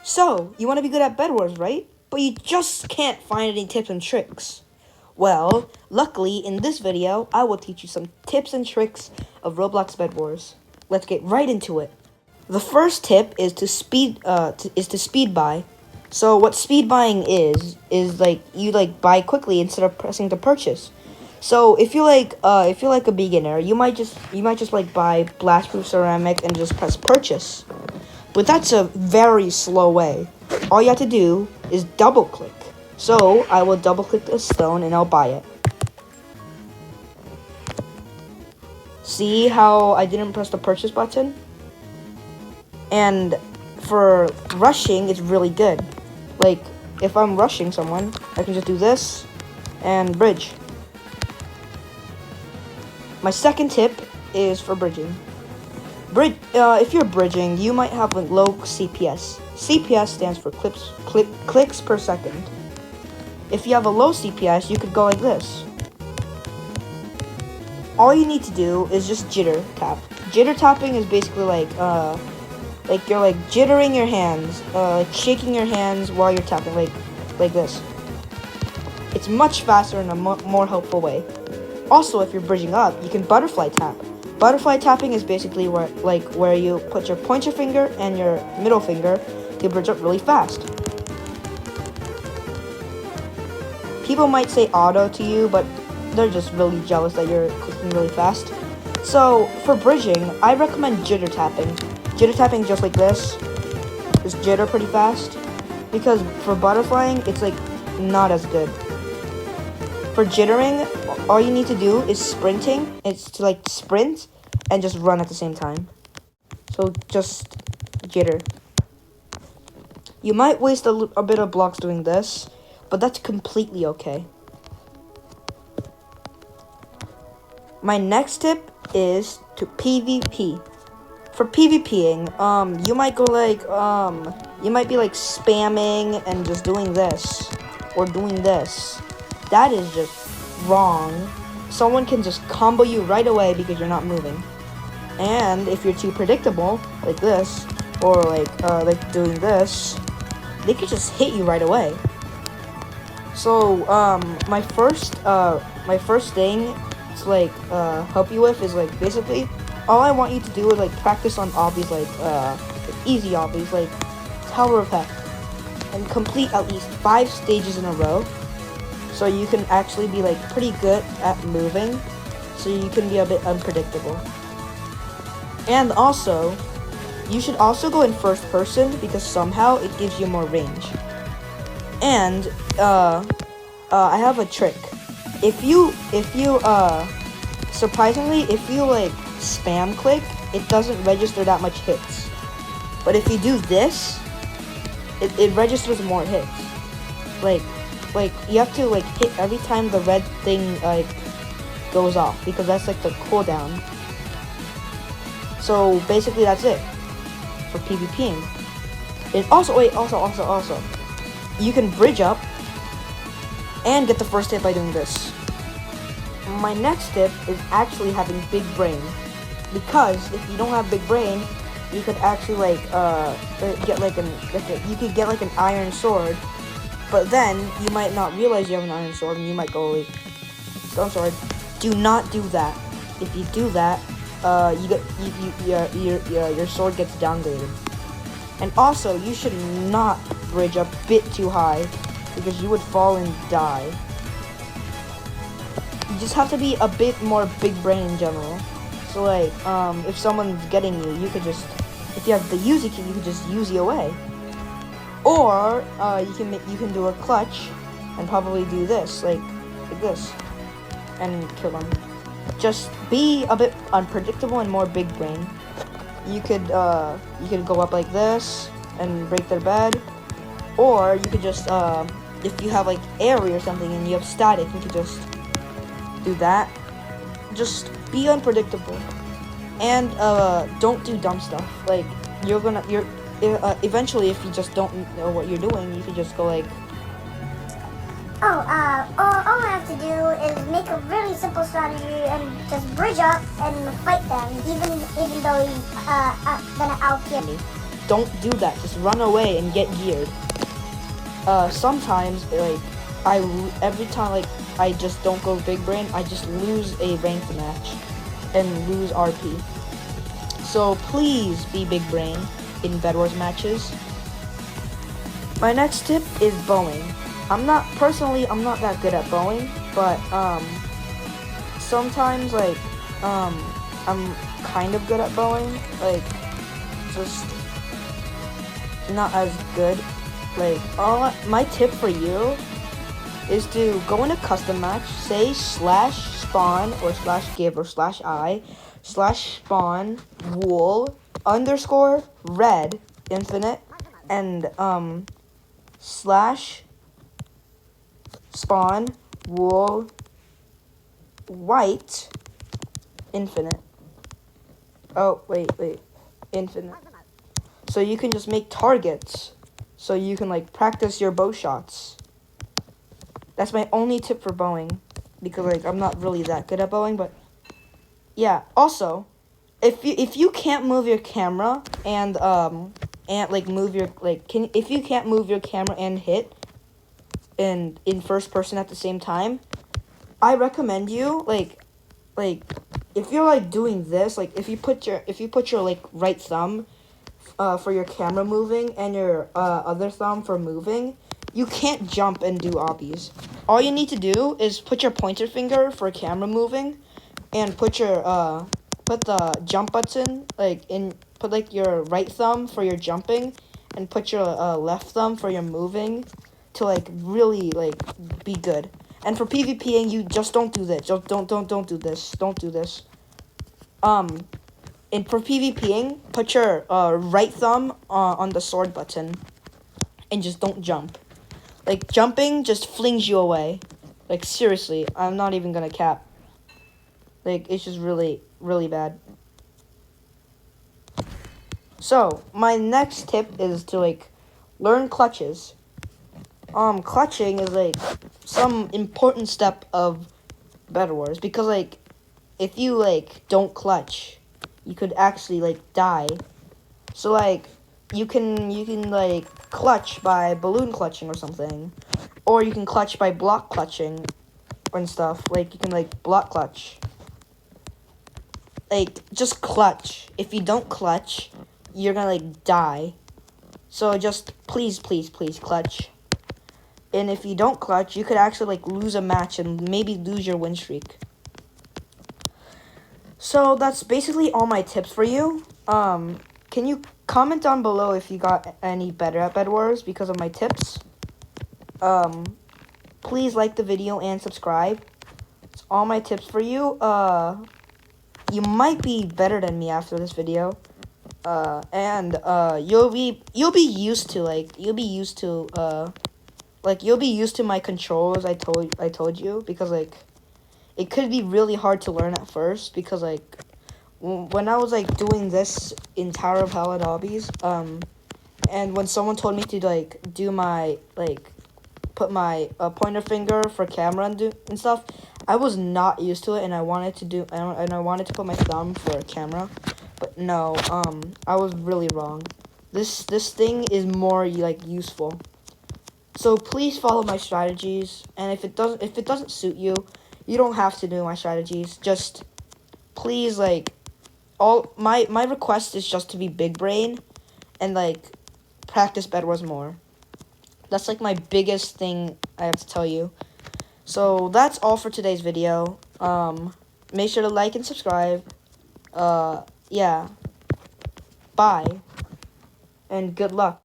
So, you want to be good at bedwars, right? But you just can't find any tips and tricks. Well, luckily, in this video, I will teach you some tips and tricks of Roblox bedwars. Let's get right into it. The first tip is to speed buy. So what speed buying is like you buy quickly instead of pressing to purchase. So if you're like a beginner, you might just buy blast-proof ceramic and just press purchase. But that's a very slow way. All you have to do is double click. So I will double click the stone and I'll buy it. See how I didn't press the purchase button? And for rushing, it's really good. Like, if I'm rushing someone, I can just do this and bridge. My second tip is for bridging. If you're bridging, you might have a low CPS. CPS stands for clicks per second. If you have a low CPS, you could go like this. All you need to do is just jitter tap. Jitter tapping is basically like you're like jittering your hands, shaking your hands while you're tapping, like this. It's much faster and a more helpful way. Also, if you're bridging up, you can butterfly tap. Butterfly tapping is basically where you put your pointer finger and your middle finger to bridge up really fast. People might say auto to you, but they're just really jealous that you're clicking really fast. So for bridging, I recommend jitter tapping. Jitter tapping just like this. Just jitter pretty fast. Because for butterflying, it's like not as good. For jittering, all you need to do is sprinting. It's to like sprint and just run at the same time. So just jitter. You might waste a bit of blocks doing this, but that's completely okay. My next tip is to PvP. For PvPing, you might go you might be like spamming and just doing this or doing this. That is just wrong. Someone can just combo you right away because you're not moving. And if you're too predictable, like this, or like doing this, they could just hit you right away. So my first thing to help you with is basically all I want you to do is practice on obbies easy obbies like Tower of Heck and complete at least 5 stages in a row. So you can actually be pretty good at moving, so you can be a bit unpredictable. And also, you should also go in first person because somehow it gives you more range. And I have a trick. If you surprisingly, if you spam click, it doesn't register that much hits. But if you do this, it registers more hits. Like you have to hit every time the red thing goes off because that's the cooldown. So basically that's it for PvPing. And also you can bridge up and get the first hit by doing this. My next tip is actually having big brain, because if you don't have big brain, you could actually get an iron sword. But then you might not realize you have an iron sword, and you might go stone sword. Do not do that. If you do that, your sword gets downgraded. And also, you should not bridge a bit too high, because you would fall and die. You just have to be a bit more big brain in general. So if someone's getting you, you could just, if you have the Uzi key, you could just Uzi away. Or you can do a clutch and probably do this like this and kill them. Just be a bit unpredictable and more big brain. You could go up like this and break their bed, or you could just if you have airy or something and you have static, you could just do that. Just be unpredictable and don't do dumb stuff. Eventually, if you just don't know what you're doing, you can just go all I have to do is make a really simple strategy and just bridge up and fight them, even though he's gonna outkill me. don't do that. Just run away and get geared. Sometimes, like, every time, like, I just don't go big brain, I just lose a ranked match and lose RP. So please be big brain in bedwars matches. My next tip is bowing. I'm not that good at bowing, but sometimes, like, I'm kind of good at bowing, like, just not as good. Like, my tip for you is to go in a custom match, say /spawn or /give or /I /spawn wool _red infinite and /spawn wool white infinite. Oh, wait, infinite. So you can just make targets, so you can, like, practice your bow shots. That's my only tip for bowing, because, like, I'm not really that good at bowing, but yeah. Also, if you can't move your camera and like move your, like, if you can't move your camera and hit in first person at the same time, I recommend you, like if you're, like, doing this, like, if you put your like right thumb for your camera moving and your other thumb for moving, you can't jump and do obbies. All you need to do is put your pointer finger for camera moving and put your put the jump button, like, put, like, your right thumb for your jumping and put your left thumb for your moving to, like, really, like, be good. And for PvPing, you just don't do this. Don't do this. Don't do this. And for PvPing, put your right thumb on the sword button and just don't jump. Like, jumping just flings you away. Like, seriously, I'm not even gonna cap. Like, it's just really, really bad. So, my next tip is to, like, learn clutches. Clutching is, like, some important step of bedwars, because, like, if you, like, don't clutch, you could actually, like, die. So, like, you can like, clutch by balloon clutching or something, or you can clutch by block clutching and stuff. Like, you can, like, block clutch. Like, just clutch. If you don't clutch, you're gonna, like, die. So just please clutch. And if you don't clutch, you could actually, like, lose a match and maybe lose your win streak. So that's basically all my tips for you. Can you comment down below if you got any better at bedwars because of my tips? Please like the video and subscribe. It's all my tips for you. You might be better than me after this video. And you'll be used to, like, you'll be used to my controls. I told you, because, like, it could be really hard to learn at first, because, like, when I was, like, doing this in Tower of Hell and Obbies, and when someone told me to, like, do my, like, put my pointer finger for camera and stuff, I was not used to it, and I wanted to put my thumb for camera, but no, I was really wrong. This thing is more, like, useful. So please follow my strategies, and if it doesn't suit you, you don't have to do my strategies. Just please, like, my request is just to be big brain and, like, practice bedwars more. That's, like, my biggest thing I have to tell you. So that's all for today's video. Make sure to like and subscribe. Yeah. Bye. And good luck.